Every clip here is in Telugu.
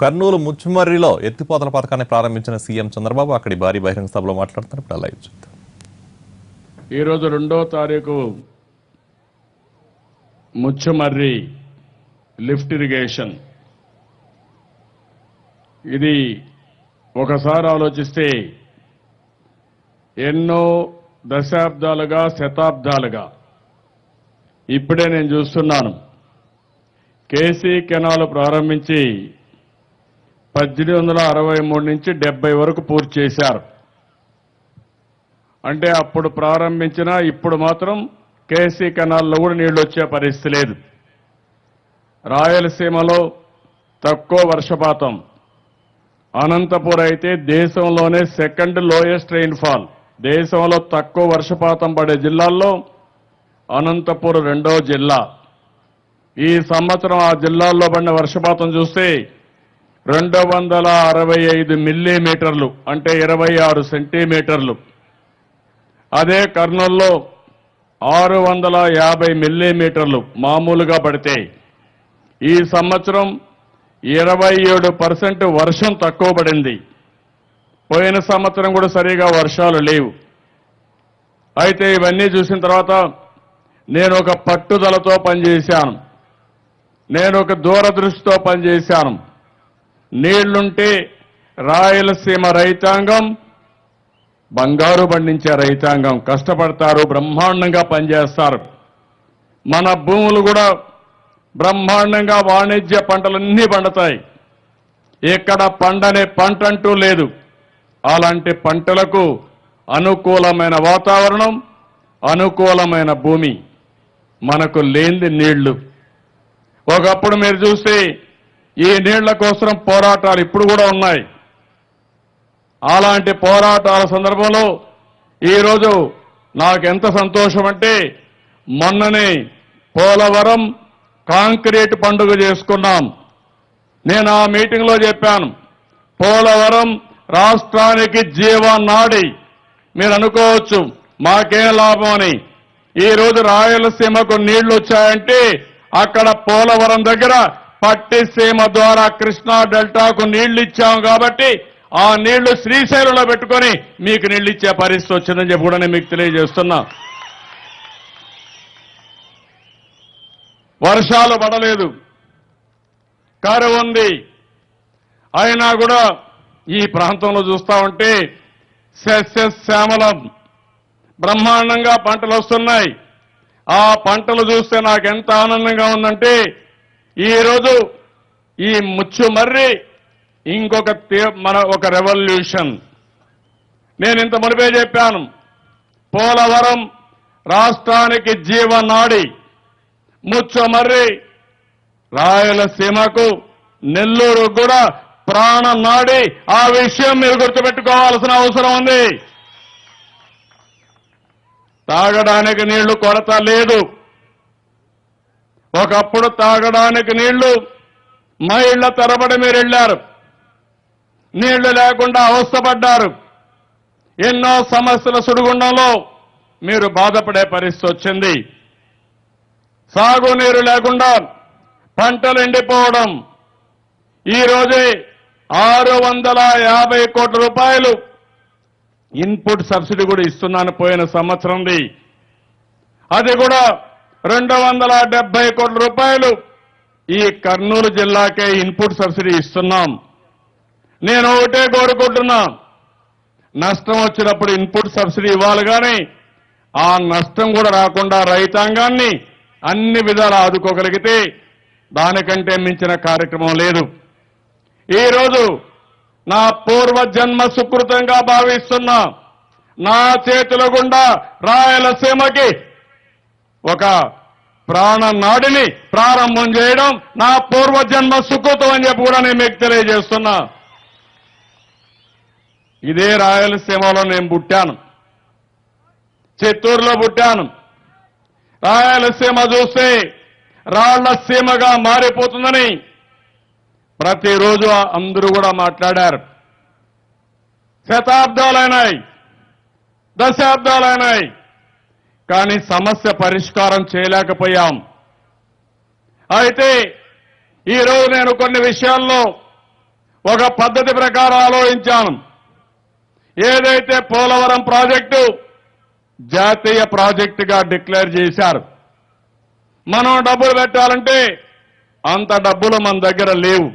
కర్నూలు ముచ్చుమర్రిలో ఎత్తిపోతల పథకాన్ని ప్రారంభించిన సీఎం చంద్రబాబు అక్కడి భారీ బహిరంగ సభలో మాట్లాడుతున్నారు. ఇప్పుడు లైవ్ చూద్దాం. ఈరోజు 2వ తారీఖు ముచ్చుమర్రి లిఫ్ట్ ఇరిగేషన్. ఇది ఒకసారి ఆలోచిస్తే ఎన్నో దశాబ్దాలుగా శతాబ్దాలుగా ఇప్పుడే నేను చూస్తున్నాను. కేసీ కెనాల్ ప్రారంభించి 1863 నుంచి 70 వరకు పూర్తి చేశారు. అంటే అప్పుడు ప్రారంభించిన ఇప్పుడు మాత్రం కేసీ కెనాల్లో కూడా నీళ్లు వచ్చే పరిస్థితి లేదు. రాయలసీమలో తక్కువ వర్షపాతం, అనంతపురం అయితే దేశంలోనే సెకండ్ లోయెస్ట్ రెయిన్ఫాల్. దేశంలో తక్కువ వర్షపాతం పడే జిల్లాల్లో అనంతపురం 2వ జిల్లా. ఈ సంవత్సరం ఆ జిల్లాల్లో పడిన వర్షపాతం చూస్తే 265 మిల్లీమీటర్లు, అంటే 26 సెంటీమీటర్లు. అదే కర్నూలులో 650 మిల్లీమీటర్లు మామూలుగా పడితే ఈ సంవత్సరం 27% వర్షం తక్కువ పడింది. పోయిన సంవత్సరం కూడా సరిగా వర్షాలు లేవు. అయితే ఇవన్నీ చూసిన తర్వాత నేను ఒక పట్టుదలతో పనిచేశాను, నేను ఒక దూరదృష్టితో పనిచేశాను. నీళ్లుంటే రాయలసీమ రైతాంగం బంగారు పండించే రైతాంగం, కష్టపడతారు, బ్రహ్మాండంగా పనిచేస్తారు. మన భూములు కూడా బ్రహ్మాండంగా వాణిజ్య పంటలన్నీ పండుతాయి. ఇక్కడ పండనే పంట అంటూ లేదు. అలాంటి పంటలకు అనుకూలమైన వాతావరణం, అనుకూలమైన భూమి మనకు లేనిది నీళ్లు. ఒకప్పుడు మీరు చూస్తే ఈ నీళ్ల కోసం పోరాటాలు ఇప్పుడు కూడా ఉన్నాయి. అలాంటి పోరాటాల సందర్భంలో ఈరోజు నాకెంత సంతోషం అంటే, మొన్ననే పోలవరం కాంక్రీట్ పండుగ చేసుకున్నాం. నేను ఆ మీటింగ్లో చెప్పాను, పోలవరం రాష్ట్రానికి జీవనాడి. మీరు అనుకోవచ్చు మాకేం లాభం అని. ఈరోజు రాయలసీమకు నీళ్లు వచ్చాయంటే అక్కడ పోలవరం దగ్గర పట్టిసీమ ద్వారా కృష్ణా డెల్టాకు నీళ్లు ఇచ్చాం కాబట్టి ఆ నీళ్లు శ్రీశైలంలో పెట్టుకొని మీకు నీళ్లు ఇచ్చే పరిస్థితి వచ్చిందని చెప్పి కూడా నేను మీకు తెలియజేస్తున్నా. వర్షాలు పడలేదు, కరువు ఉంది, అయినా కూడా ఈ ప్రాంతంలో చూస్తా ఉంటే సస్యశ్యామలం, బ్రహ్మాండంగా పంటలు వస్తున్నాయి. ఆ పంటలు చూస్తే నాకు ఎంత ఆనందంగా ఉందంటే, ఈరోజు ఈ ముచ్చుమర్రి ఒక రెవల్యూషన్. నేను ఇంత మునిపే చెప్పాను, పోలవరం రాష్ట్రానికి జీవనాడి, ముచ్చుమర్రి రాయలసీమకు, నెల్లూరు కూడా ప్రాణనాడి. ఆ విషయం మీరు గుర్తుపెట్టుకోవాల్సిన అవసరం ఉంది. తాగడానికి నీళ్లు కొరత లేదు. ఒకప్పుడు తాగడానికి నీళ్లు మైళ్ల తరబడి మీరు వెళ్ళారు, నీళ్లు లేకుండా అవస్థపడ్డారు. ఎన్నో సమస్యల సుడిగుండంలో మీరు బాధపడే పరిస్థితి వచ్చింది. సాగునీరు లేకుండా పంటలు ఎండిపోవడం. ఈ రోజే 650 కోట్ల రూపాయలు ఇన్పుట్ సబ్సిడీ కూడా ఇస్తున్నాను పోయిన సంవత్సరంది. అది కూడా 270 కోట్ల రూపాయలు ఈ కర్నూలు జిల్లాకే ఇన్పుట్ సబ్సిడీ ఇస్తున్నాం. నేను ఒకటే కోరుకుంటున్నా, నష్టం వచ్చినప్పుడు ఇన్పుట్ సబ్సిడీ ఇవ్వాలి, కానీ ఆ నష్టం కూడా రాకుండా రైతాంగాన్ని అన్ని విధాలు ఆదుకోగలిగితే దానికంటే మించిన కార్యక్రమం లేదు. ఈరోజు నా పూర్వజన్మ సుకృతంగా భావిస్తున్నా, నా చేతుల గుండా రాయలసీమకి ఒక ప్రాణనాడిని ప్రారంభం చేయడం నా పూర్వజన్మ సుకృతం అని చెప్పి కూడా నేను మీకు తెలియజేస్తున్నా. ఇదే రాయలసీమలో నేను పుట్టాను, చిత్తూరులో పుట్టాను. రాయలసీమ చూస్తే రాళ్ల సీమగా మారిపోతుందని ప్రతిరోజు అందరూ కూడా మాట్లాడారు. శతాబ్దాలైనాయి, దశాబ్దాలైనాయి, కానీ సమస్య పరిష్కారం చేయలేకపోయాం. అయితే ఈరోజు నేను కొన్ని విషయాల్లో ఒక పద్ధతి ప్రకారం ఆలోచించాను. ఏదైతే పోలవరం ప్రాజెక్టు జాతీయ ప్రాజెక్టుగా డిక్లేర్ చేశారు. మనం డబ్బులు పెట్టాలంటే అంత డబ్బులు మన దగ్గర లేవు.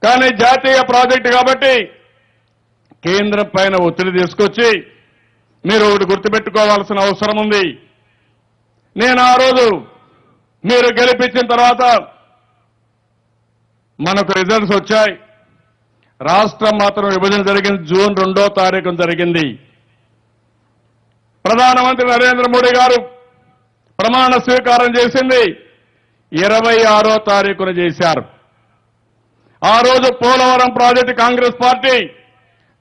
కానీ జాతీయ ప్రాజెక్టు కాబట్టి కేంద్రం పైన ఒత్తిడి తీసుకొచ్చి మీరు ఒకటి గుర్తుపెట్టుకోవాల్సిన అవసరం ఉంది. నేను ఆ రోజు మీరు గెలిపించిన తర్వాత మనకు రిజల్ట్స్ వచ్చాయి. రాష్ట్రం మాత్రం విభజన జరిగింది. జూన్ 2వ తారీఖున జరిగింది. ప్రధానమంత్రి నరేంద్ర మోడీ గారు ప్రమాణ స్వీకారం చేసింది 26వ తారీఖున చేశారు. ఆ రోజు పోలవరం ప్రాజెక్టు కాంగ్రెస్ పార్టీ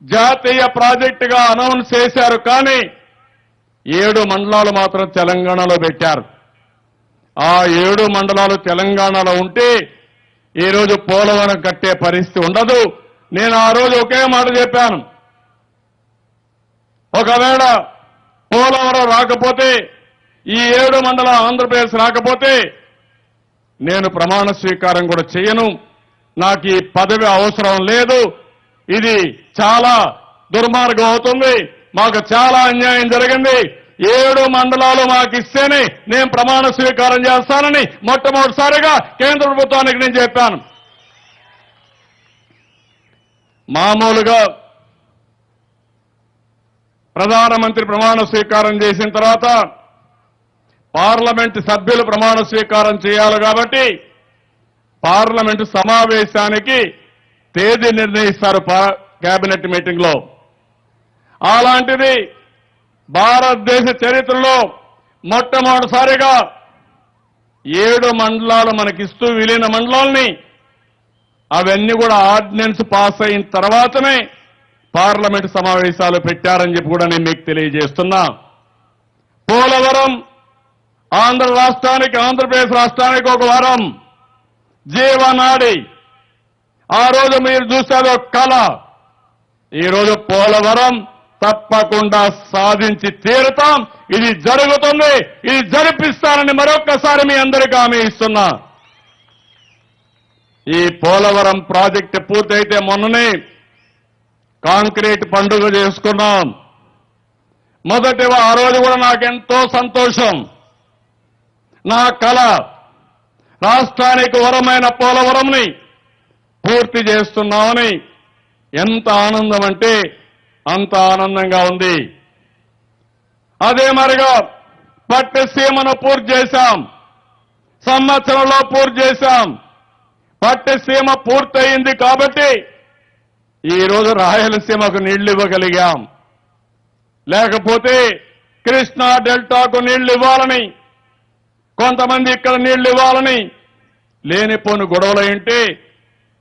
జాతీయ ప్రాజెక్టుగా అనౌన్స్ చేశారు. కానీ 7 మండలాలు మాత్రం తెలంగాణలో పెట్టారు. ఆ 7 మండలాలు తెలంగాణలో ఉంటే ఈ రోజు పోలవరం కట్టే పరిస్థితి ఉండదు. నేను ఆ రోజు ఒకే మాట చెప్పాను. ఒకవేళ పోలవరం రాకపోతే, ఈ 7 మండలం ఆంధ్రప్రదేశ్ రాకపోతే నేను ప్రమాణ స్వీకారం కూడా చేయను. నాకు ఈ పదవి అవసరం లేదు. ఇది చాలా దుర్మార్గం అవుతుంది. మాకు చాలా అన్యాయం జరిగింది. 7 మండలాలు మాకు ఇస్తేనే నేను ప్రమాణ స్వీకారం చేస్తానని మొట్టమొదటిసారిగా కేంద్ర ప్రభుత్వానికి నేను చెప్పాను. మామూలుగా ప్రధానమంత్రి ప్రమాణ స్వీకారం చేసిన తర్వాత పార్లమెంటు సభ్యులు ప్రమాణ స్వీకారం చేయాలి కాబట్టి పార్లమెంటు సమావేశానికి తేదీ నిర్ణయిస్తారు కేబినెట్ మీటింగ్ లో. అలాంటిది భారతదేశ చరిత్రలో మొట్టమొదటిసారిగా 7 మండలాలు మనకిస్తూ విలీన మండలాల్ని అవన్నీ కూడా ఆర్డినెన్స్ పాస్ అయిన తర్వాతనే పార్లమెంటు సమావేశాలు పెట్టారని చెప్పి కూడా నేను మీకు తెలియజేస్తున్నా. పోలవరం ఆంధ్ర రాష్ట్రానికి, ఆంధ్రప్రదేశ్ రాష్ట్రానికి ఒక వరం, జీవనాడి. ఆ రోజు మీరు చూసేది ఒక కళ. ఈరోజు పోలవరం తప్పకుండా సాధించి తీరుతాం. ఇది జరుగుతుంది. ఇది జరిపిస్తానని మరొక్కసారి మీ అందరికీ హామీ ఇస్తున్నా. ఈ పోలవరం ప్రాజెక్టు పూర్తయితే మొన్ననే కాంక్రీట్ పండుగ చేసుకున్నాం. మొదటిగా ఆ రోజు కూడా నాకెంతో సంతోషం. నా కళ రాష్ట్రానికి వరమైన పోలవరంని పూర్తి చేస్తున్నామని ఎంత ఆనందం అంటే అంత ఆనందంగా ఉంది. అదే మరిగా పట్టిసీమను పూర్తి చేశాం. సంవత్సరంలో పూర్తి చేశాం. పట్టిసీమ పూర్తయింది కాబట్టి ఈ రోజు రాయలసీమకు నీళ్లు ఇవ్వగలిగాం. లేకపోతే కృష్ణా డెల్టాకు నీళ్లు ఇవ్వాలని, కొంతమంది ఇక్కడ నీళ్లు ఇవ్వాలని లేనిపోని గొడవలు ఏంటి,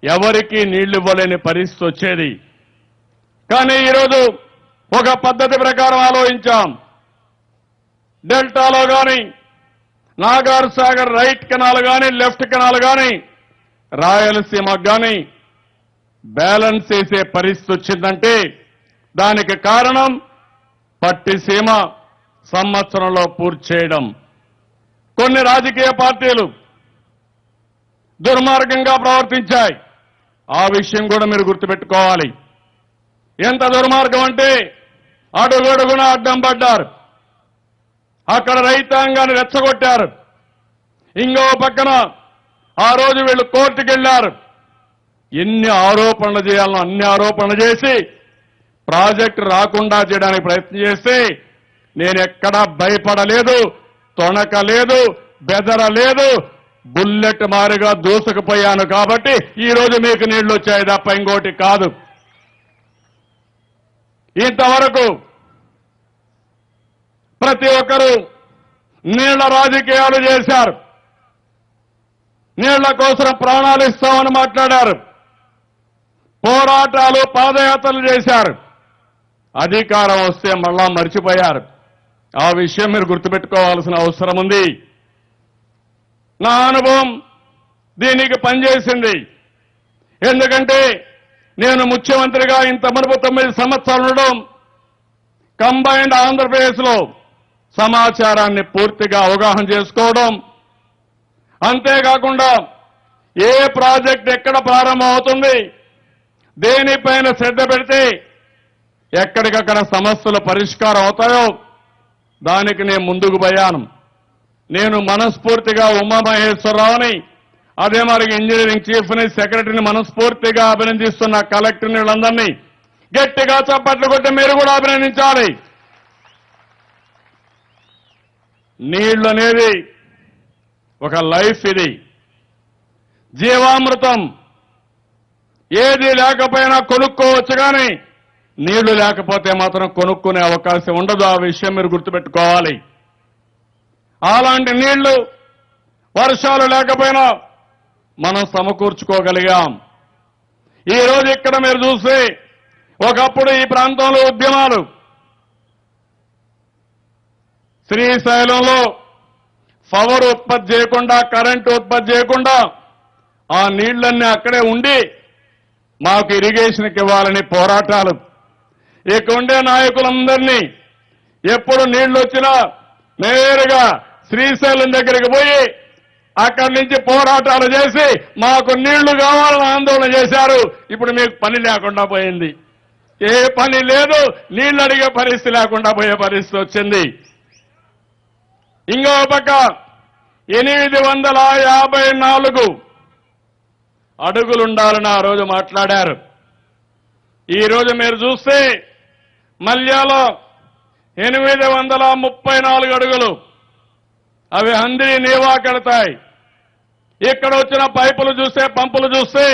ఎవరికీ నీళ్లు ఇవ్వలేని పరిస్థితి వచ్చేది. కానీ ఈరోజు ఒక పద్ధతి ప్రకారం ఆలోచించాం. డెల్టాలో కానీ, నాగార్ సాగర్ రైట్ కెనాల్ కానీ, లెఫ్ట్ కెనాల్ కానీ, రాయలసీమకు కానీ బ్యాలెన్స్ చేసే పరిస్థితి వచ్చిందంటే దానికి కారణం పట్టిసీమ సంవత్సరంలో పూర్తి చేయడం. కొన్ని రాజకీయ పార్టీలు దుర్మార్గంగా ప్రవర్తించాయి. ఆ విషయం కూడా మీరు గుర్తుపెట్టుకోవాలి. ఎంత దుర్మార్గం అంటే అడుగడుగున అడ్డం పడ్డారు. అక్కడ రైతాంగాన్ని రెచ్చగొట్టారు. ఇంకో పక్కన ఆ రోజు వీళ్ళు కోర్టుకు వెళ్లారు. ఎన్ని ఆరోపణలు చేయాలనో అన్ని ఆరోపణలు చేసి ప్రాజెక్టు రాకుండా చేయడానికి ప్రయత్నం చేస్తే నేను ఎక్కడా భయపడలేదు, తొణకలేదు, బెదరలేదు. బుల్లెట్ మారిగా దూసుకుపోయాను కాబట్టి ఈ రోజు మీకు నీళ్లు వచ్చాయి తప్ప ఇంకోటి కాదు. ఇంతవరకు ప్రతి ఒక్కరూ నీళ్ల రాజకీయాలు చేశారు. నీళ్ల కోసం ప్రాణాలు ఇస్తామని మాట్లాడారు. పోరాటాలు, పాదయాత్రలు చేశారు. అధికారం వస్తే మళ్ళా మర్చిపోయారు. ఆ విషయం మీరు గుర్తుపెట్టుకోవాల్సిన అవసరం ఉంది. నా అనుభవం దీనికి పనిచేసింది. ఎందుకంటే నేను ముఖ్యమంత్రిగా ఇంత మునుపు 9 సంవత్సరాలు ఉండడం, కంబైన్డ్ ఆంధ్రప్రదేశ్లో సమాచారాన్ని పూర్తిగా అవగాహన చేసుకోవడం, అంతేకాకుండా ఏ ప్రాజెక్ట్ ఎక్కడ ప్రారంభం అవుతుంది, దేనిపైన శ్రద్ధ పెడితే ఎక్కడికక్కడ సమస్యలు పరిష్కారం అవుతాయో దానికి నేను ముందుకు పోయాను. నేను మనస్ఫూర్తిగా ఉమామహేశ్వరరావుని, అదే మరి ఇంజనీరింగ్ చీఫ్ని, సెక్రటరీని మనస్ఫూర్తిగా అభినందిస్తున్న కలెక్టర్ని, వీళ్ళందరినీ గట్టిగా చప్పట్లు కొట్టి మీరు కూడా అభినందించాలి. నీళ్లు అనేది ఒక లైఫ్, ఇది జీవామృతం. ఏది లేకపోయినా కొనుక్కోవచ్చు, కానీ నీళ్లు లేకపోతే మాత్రం కొనుక్కునే అవకాశం ఉండదు. ఆ విషయం మీరు గుర్తుపెట్టుకోవాలి. అలాంటి నీళ్లు వర్షాలు లేకపోయినా మనం సమకూర్చుకోగలిగాం. ఈ రోజు ఇక్కడ మీరు చూస్తే, ఒకప్పుడు ఈ ప్రాంతంలో ఉద్యమాలు, శ్రీశైలంలో పవర్ ఉత్పత్తి చేయకుండా, కరెంటు ఉత్పత్తి చేయకుండా ఆ నీళ్లన్నీ అక్కడే ఉండి మాకు ఇరిగేషన్కి ఇవ్వాలని పోరాటాలు. ఇక ఉండే నాయకులందరినీ ఎప్పుడు నీళ్లు వచ్చినా నేరుగా శ్రీశైలం దగ్గరికి పోయి అక్కడి నుంచి పోరాటాలు చేసి మాకు నీళ్లు కావాలని ఆందోళన చేశారు. ఇప్పుడు మీకు పని లేకుండా పోయింది. ఏ పని లేదు, నీళ్లు అడిగే పరిస్థితి లేకుండా పోయే పరిస్థితి వచ్చింది. ఇంకో పక్క 854 అడుగులుండాలని ఆ రోజు మాట్లాడారు. ఈ రోజు మీరు చూస్తే మల్యాలో 834 అడుగులు, అవి హంద్రీ నీవా కడతాయి. ఇక్కడ వచ్చిన పైపులు చూస్తే, పంపులు చూస్తే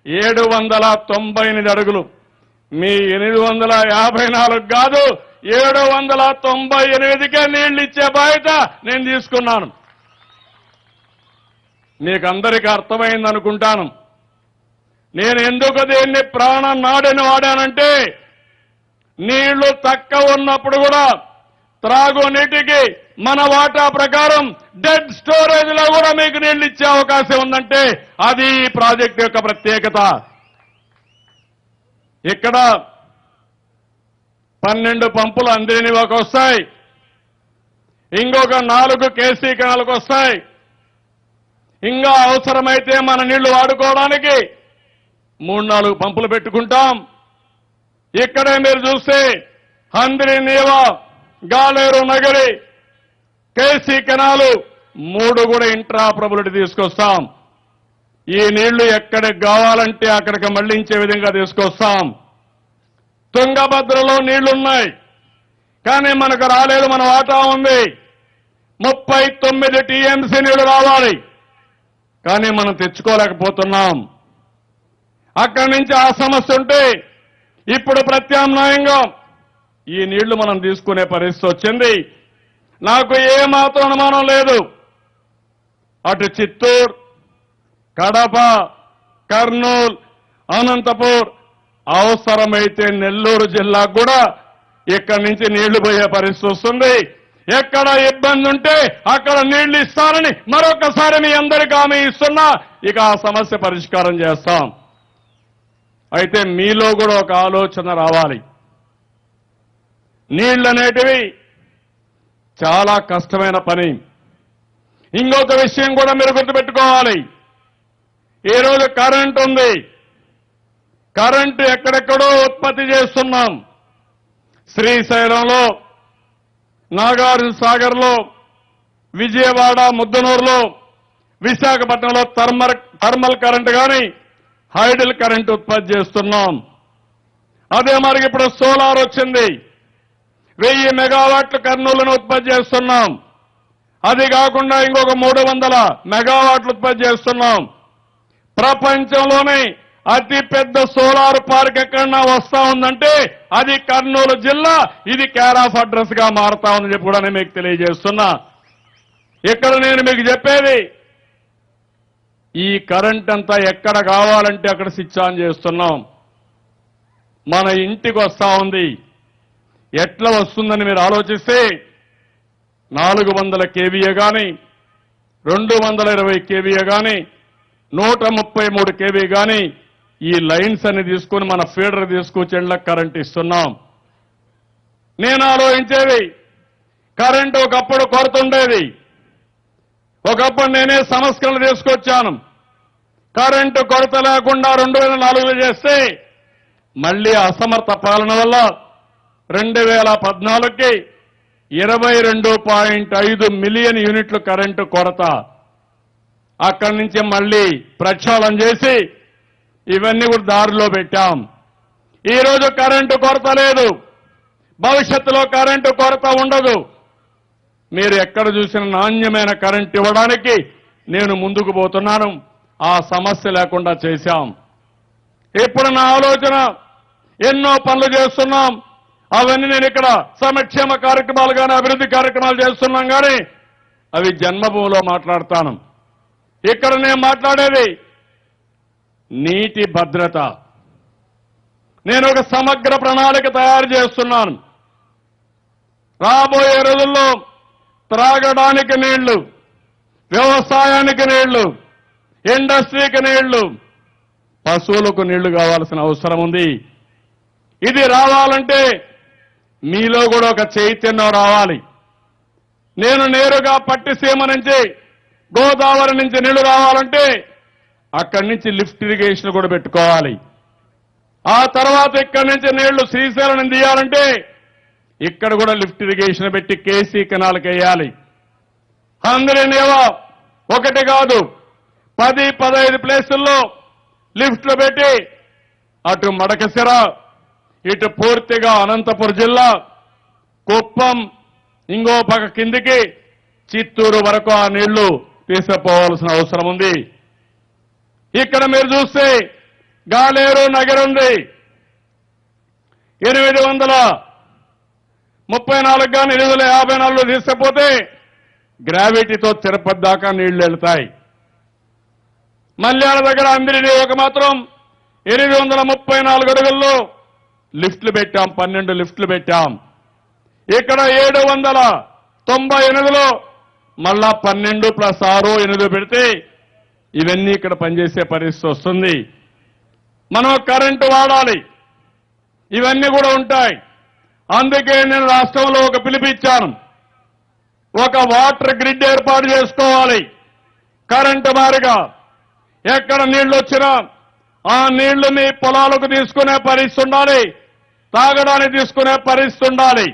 798 అడుగులు. మీ 854 కాదు, 798కే నీళ్లు ఇచ్చే బాధ్యత నేను తీసుకున్నాను. మీకందరికీ అర్థమైందనుకుంటాను. నేను ఎందుకు దీన్ని ప్రాణం నాడని వాడానంటే, నీళ్లు తక్కువ ఉన్నప్పుడు కూడా త్రాగునీటికి మన వాటా ప్రకారం డెడ్ స్టోరేజ్ లో కూడా మీకు నీళ్లు ఇచ్చే అవకాశం ఉందంటే అది ఈ ప్రాజెక్టు యొక్క ప్రత్యేకత. ఇక్కడ 12 పంపులు అందినవాకు వస్తాయి, ఇంకొక 4 కేసీ కెనాల్కి వస్తాయి. ఇంకా అవసరమైతే మన నీళ్లు వాడుకోవడానికి 3-4 పంపులు పెట్టుకుంటాం. ఇక్కడే మీరు చూస్తే హంద్రీ నీవా, గాలేరు నగరి, కేసీ కెనాలు 3 కూడా ఇంట్రాపరబిలిటీ తీసుకొస్తాం. ఈ నీళ్లు ఎక్కడికి కావాలంటే అక్కడికి మళ్లించే విధంగా తీసుకొస్తాం. తుంగభద్రలో నీళ్లున్నాయి, కానీ మనకు రాలేదు, మన వాటా ఉంది. 39 టీఎంసీ నీళ్లు రావాలి, కానీ మనం తెచ్చుకోలేకపోతున్నాం. అక్కడి నుంచి ఆ సమస్య ఉంటే ఇప్పుడు ప్రత్యామ్నాయంగా ఈ నీళ్లు మనం తీసుకునే పరిస్థితి వచ్చింది. నాకు ఏ మాత్రం అనుమానం లేదు, అటు చిత్తూరు, కడప, కర్నూలు, అనంతపూర్, అవసరమైతే నెల్లూరు జిల్లాకు కూడా ఇక్కడి నుంచి నీళ్లు పోయే పరిస్థితి వస్తుంది. ఎక్కడ ఇబ్బంది ఉంటే అక్కడ నీళ్లు ఇస్తానని మరొకసారి మీ అందరికీ హామీ ఇస్తున్నా. ఇక ఆ సమస్య పరిష్కారం చేస్తాం. అయితే మీలో కూడా ఒక ఆలోచన రావాలి. నీళ్లు అనేటివి చాలా కష్టమైన పని. ఇంకొక విషయం కూడా మీరు గుర్తుపెట్టుకోవాలి. ఈరోజు కరెంట్ ఉంది, కరెంటు ఎక్కడెక్కడో ఉత్పత్తి చేస్తున్నాం. శ్రీశైలంలో, నాగార్జున సాగర్లో, విజయవాడ, ముద్దనూరులో, విశాఖపట్నంలో థర్మల్ కరెంట్ కానీ హైడల్ కరెంట్ ఉత్పత్తి చేస్తున్నాం. అదే మరి ఇప్పుడు సోలార్ వచ్చింది, 1000 మెగావాట్లు కర్నూలును ఉత్పత్తి చేస్తున్నాం. అది కాకుండా ఇంకొక 300 మెగావాట్లు ఉత్పత్తి చేస్తున్నాం. ప్రపంచంలోనే అతి పెద్ద సోలార్ పార్క్ ఎక్కడన్నా వస్తా ఉందంటే అది కర్నూలు జిల్లా. ఇది కేర్ ఆఫ్ అడ్రస్ గా మారుతా ఉందని చెప్పి కూడా నేను మీకు తెలియజేస్తున్నా. ఇక్కడ నేను మీకు చెప్పేది, ఈ కరెంట్ అంతా ఎక్కడ కావాలంటే అక్కడ స్విచ్ ఆన్ చేస్తున్నాం. మన ఇంటికి వస్తా ఉంది. ఎట్లా వస్తుందని మీరు ఆలోచిస్తే 400 కేవీఏ కానీ, 220 కేవీఏ కానీ, 133 కేవీ కానీ ఈ లైన్స్ అన్ని తీసుకుని మన ఫీడర్ తీసుకొచ్చేళ్ళకి కరెంట్ ఇస్తున్నాం. నేను ఆలోచించేది, కరెంటు ఒకప్పుడు కొరత ఉండేది. ఒకప్పుడు నేనే సంస్కరణలు తీసుకొచ్చాను. కరెంటు కొరత లేకుండా 2004లో చేస్తే మళ్ళీ అసమర్థ పాలన వల్ల 2014కి 22.5 మిలియన్ యూనిట్లు కరెంటు కొరత. అక్కడి నుంచి మళ్ళీ ప్రక్షాళన చేసి ఇవన్నీ కూడా దారిలో పెట్టాం. ఈరోజు కరెంటు కొరత లేదు, భవిష్యత్తులో కరెంటు కొరత ఉండదు. మీరు ఎక్కడ చూసిన నాణ్యమైన కరెంటు ఇవ్వడానికి నేను ముందుకు పోతున్నాను. ఆ సమస్య లేకుండా చేశాం. ఇప్పుడు నా ఆలోచన, ఎన్నో పనులు చేస్తున్నాం. అవన్నీ నేను ఇక్కడ సంక్షేమ కార్యక్రమాలు కానీ అభివృద్ధి కార్యక్రమాలు చేస్తున్నాం కానీ అవి జన్మభూమిలో మాట్లాడతాను. ఇక్కడ నేను మాట్లాడేది నీటి భద్రత. నేను ఒక సమగ్ర ప్రణాళిక తయారు చేస్తున్నాను. రాబోయే రోజుల్లో త్రాగడానికి నీళ్లు, వ్యవసాయానికి నీళ్లు, ఇండస్ట్రీకి నీళ్లు, పశువులకు నీళ్లు కావాల్సిన అవసరం ఉంది. ఇది రావాలంటే మీలో కూడా ఒక చైతన్యం రావాలి. నేను నేరుగా పట్టిసీమ నుంచి గోదావరి నుంచి నీళ్లు రావాలంటే అక్కడి నుంచి లిఫ్ట్ ఇరిగేషన్ కూడా పెట్టుకోవాలి. ఆ తర్వాత ఇక్కడి నుంచి నీళ్లు శ్రీశైలం నుంచి తీయాలంటే ఇక్కడ కూడా లిఫ్ట్ ఇరిగేషన్ పెట్టి కేసీ కెనాల్కి వేయాలి. అందరినేవో ఒకటి కాదు 10-15 ప్లేసుల్లో లిఫ్ట్లు పెట్టి అటు మడకశిర, ఇటు పూర్తిగా అనంతపురం జిల్లా, కుప్పం, ఇంకో పక్క కిందికి చిత్తూరు వరకు ఆ నీళ్లు తీసుకుపోవాల్సిన అవసరం ఉంది. ఇక్కడ మీరు చూస్తే గాలేరు నగరం ఉంది. 834 కానీ 854 తీసుకుపోతే గ్రావిటీతో తిరుపతి దాకా నీళ్లు వెళ్తాయి. మల్యాల దగ్గర అందరినీ ఒక మాత్రం 834 అడుగుల్లో లిఫ్ట్లు పెట్టాం, 12 లిఫ్ట్లు పెట్టాం. ఇక్కడ 798లో మళ్ళా 12 + 6 8 పెడితే ఇవన్నీ ఇక్కడ పనిచేసే పరిస్థితి వస్తుంది. మనం కరెంటు వాడాలి, ఇవన్నీ కూడా ఉంటాయి. అందుకే నేను రాష్ట్రంలో ఒక పిలుపిచ్చాను. ఒక వాటర్ గ్రిడ్ ఏర్పాటు చేసుకోవాలి. కరెంటు మారిగా ఎక్కడ నీళ్లు వచ్చినా ఆ నీళ్లు మీ పొలాలకు తీసుకునే పరిస్థితి ఉండాలి, తాగడానికి తీసుకునే పరిస్థితి ఉండాలి.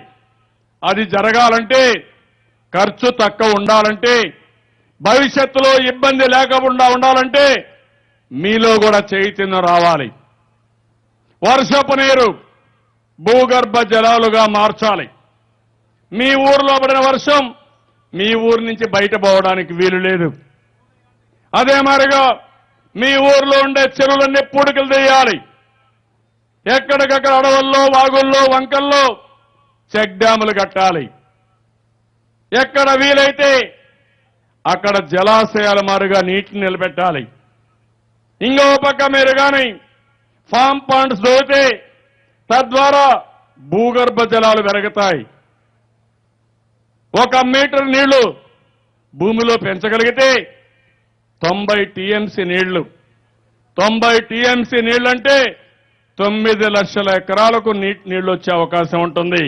అది జరగాలంటే, ఖర్చు తక్కువ ఉండాలంటే, భవిష్యత్తులో ఇబ్బంది లేకుండా ఉండాలంటే మీలో కూడా చైతన్యం రావాలి. వర్షపు నీరు భూగర్భ జలాలుగా మార్చాలి. మీ ఊరిలో పడిన వర్షం మీ ఊరి నుంచి బయట పోవడానికి వీలు లేదు. అదే మాదిరిగా మీ ఊర్లో ఉండే చెరువులన్నీ పూడికలు తీయాలి. ఎక్కడికక్కడ అడవుల్లో, వాగుల్లో, వంకల్లో చెక్ డ్యాములు కట్టాలి. ఎక్కడ వీలైతే అక్కడ జలాశయాల మారుగా నీటిని నిలబెట్టాలి. ఇంకో పక్క మీరు కానీ ఫామ్ పాండ్స్ దోతే తద్వారా భూగర్భ జలాలు పెరుగుతాయి. 1 మీటర్ నీళ్లు భూమిలో పెంచగలిగితే 90 టీఎంసీ నీళ్లు. 90 టీఎంసీ నీళ్లంటే 9 లక్షల ఎకరాలకు నీళ్లు వచ్చే అవకాశం ఉంటుంది.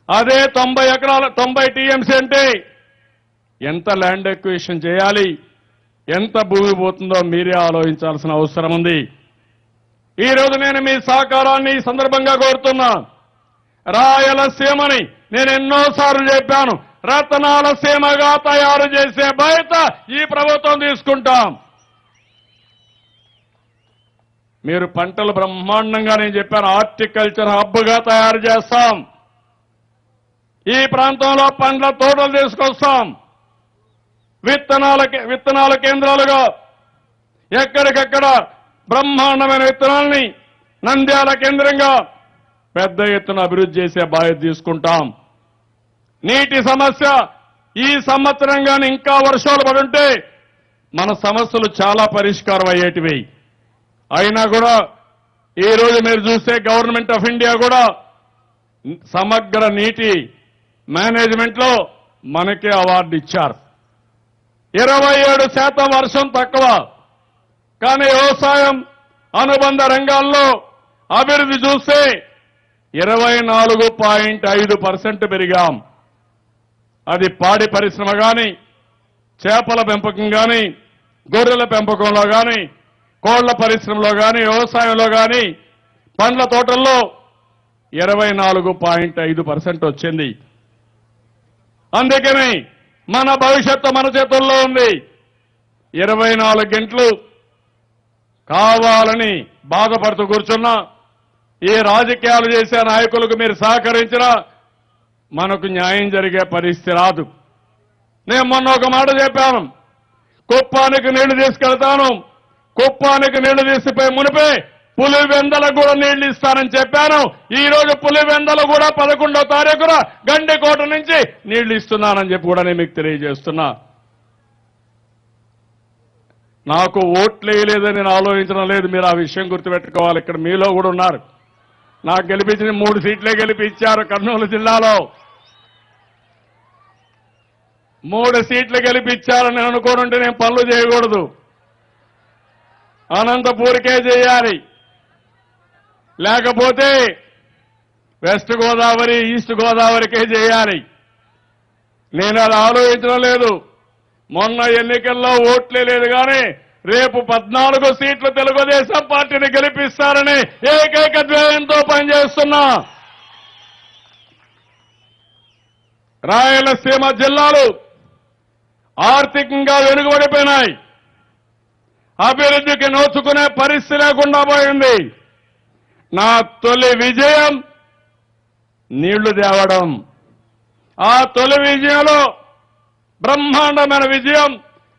అదే 90 టీఎంసీ అంటే ఎంత ల్యాండ్ ఎక్విజిషన్ చేయాలి, ఎంత భూమి పోతుందో మీరే ఆలోచించాల్సిన అవసరం ఉంది. ఈ రోజు నేను మీ సహకారాన్ని ఈ సందర్భంగా కోరుతున్నా. రాయలసీమని నేను ఎన్నోసార్లు చెప్పాను, రతనాల సీమగా తయారు చేసే బాధ్యత ఈ ప్రభుత్వం తీసుకుంటాం. మీరు పంటలు బ్రహ్మాండంగా నేను చెప్పాను, హార్టికల్చర్ హబ్గా తయారు చేస్తాం. ఈ ప్రాంతంలో పండ్ల తోటలు తీసుకొస్తాం. విత్తనాల కేంద్రాలుగా ఎక్కడికక్కడ బ్రహ్మాండమైన విత్తనాల్ని నంద్యాల కేంద్రంగా పెద్ద ఎత్తున అభివృద్ధి చేసే బాధ్యత తీసుకుంటాం. నీటి సమస్య ఈ సంవత్సరం కానీ ఇంకా వర్షాలు పడుంటే మన సమస్యలు చాలా పరిష్కారం అయ్యేటివి. అయినా కూడా ఈ రోజు మీరు చూస్తే గవర్నమెంట్ ఆఫ్ ఇండియా కూడా సమగ్ర నీటి మేనేజ్మెంట్ లో మనకే అవార్డు ఇచ్చారు. 27% వర్షం తక్కువ, కానీ వ్యవసాయం అనుబంధ రంగాల్లో అభివృద్ధి చూస్తే 24.5% పెరిగాం. అది పాడి పరిశ్రమ కానీ, చేపల పెంపకం కానీ, గొర్రెల పెంపకంలో కానీ, కోళ్ల పరిశ్రమలో కానీ, వ్యవసాయంలో కానీ, పండ్ల తోటల్లో 24.5% వచ్చింది. అందుకని మన భవిష్యత్తు మన చేతుల్లో ఉంది. 24 గంటలు కావాలని బాధపడుతూ కూర్చున్నా, ఈ రాజకీయాలు చేసే నాయకులకు మీరు సహకరించినా మనకు న్యాయం జరిగే పరిస్థితి రాదు. నేను మొన్న ఒక మాట చెప్పాను, కుప్పానికి నీళ్లు తీసుకెళ్తాను, కుప్పానికి నీళ్లు తీసిపోయి మునిపే పులివెందలకు కూడా నీళ్లు ఇస్తానని చెప్పాను. ఈ రోజు పులివెందలు కూడా 11వ తారీఖున గండికోట నుంచి నీళ్లు ఇస్తున్నానని చెప్పి కూడా నేను మీకు తెలియజేస్తున్నా. నాకు ఓట్లు వేయలేదని నేను ఆలోచించడం లేదు. మీరు ఆ విషయం గుర్తుపెట్టుకోవాలి. ఇక్కడ మీలో కూడా ఉన్నారు. నాకు గెలిపించిన 3 సీట్లే గెలిపించారు. కర్నూలు జిల్లాలో 3 సీట్లు గెలిపించారని నేను అనుకోనుంటే నేను పనులు చేయకూడదు. అనంతపూర్కే చేయాలి, లేకపోతే వెస్ట్ గోదావరి, ఈస్ట్ గోదావరికే చేయాలి. నేను అది ఆలోచించడం లేదు. మొన్న ఎన్నికల్లో ఓట్లే లేదు కానీ రేపు 14 సీట్లు తెలుగుదేశం పార్టీని గెలిపిస్తారని ఏకైక ధ్యేయంతో పనిచేస్తున్నా. రాయలసీమ జిల్లాలు ఆర్థికంగా వెనుకబడిపోయినాయి. అభివృద్ధికి నోచుకునే పరిస్థితి లేకుండా పోయింది. నా తొలి విజయం నీళ్లు తేవడం. ఆ తొలి విజయంలో బ్రహ్మాండమైన విజయం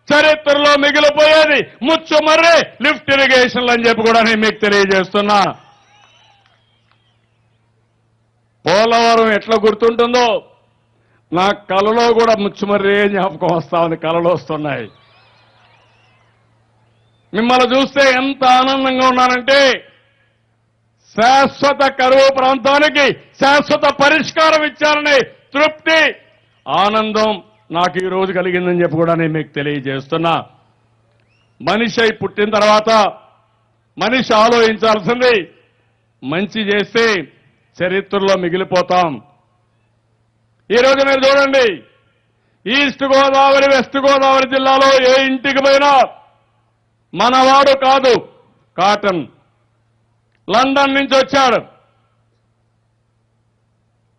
చరిత్రలో మిగిలిపోయేది ముచ్చుమర్రి లిఫ్ట్ ఇరిగేషన్లు అని చెప్పి కూడా నేను మీకు తెలియజేస్తున్నా. పోలవరం ఎట్లా గుర్తుంటుందో నా కలలో కూడా ముచ్చుమర్రి జ్ఞాపకం వస్తా ఉంది. కలలు వస్తున్నాయి. మిమ్మల్ని చూస్తే ఎంత ఆనందంగా ఉన్నానంటే శాశ్వత కరువు ప్రాంతానికి శాశ్వత పరిష్కారం ఇచ్చారనే తృప్తి, ఆనందం నాకు ఈ రోజు కలిగిందని చెప్పి కూడా నేను మీకు తెలియజేస్తున్నా. మనిషి పుట్టిన తర్వాత మనిషి ఆలోచించాల్సింది మంచి చేస్తే చరిత్రలో మిగిలిపోతాం. ఈరోజు మీరు చూడండి, ఈస్ట్ గోదావరి, వెస్ట్ గోదావరి జిల్లాలో ఏ ఇంటికి పోయినా మనవాడు కాదు కాటన్ లండన్ నుంచి వచ్చాడు.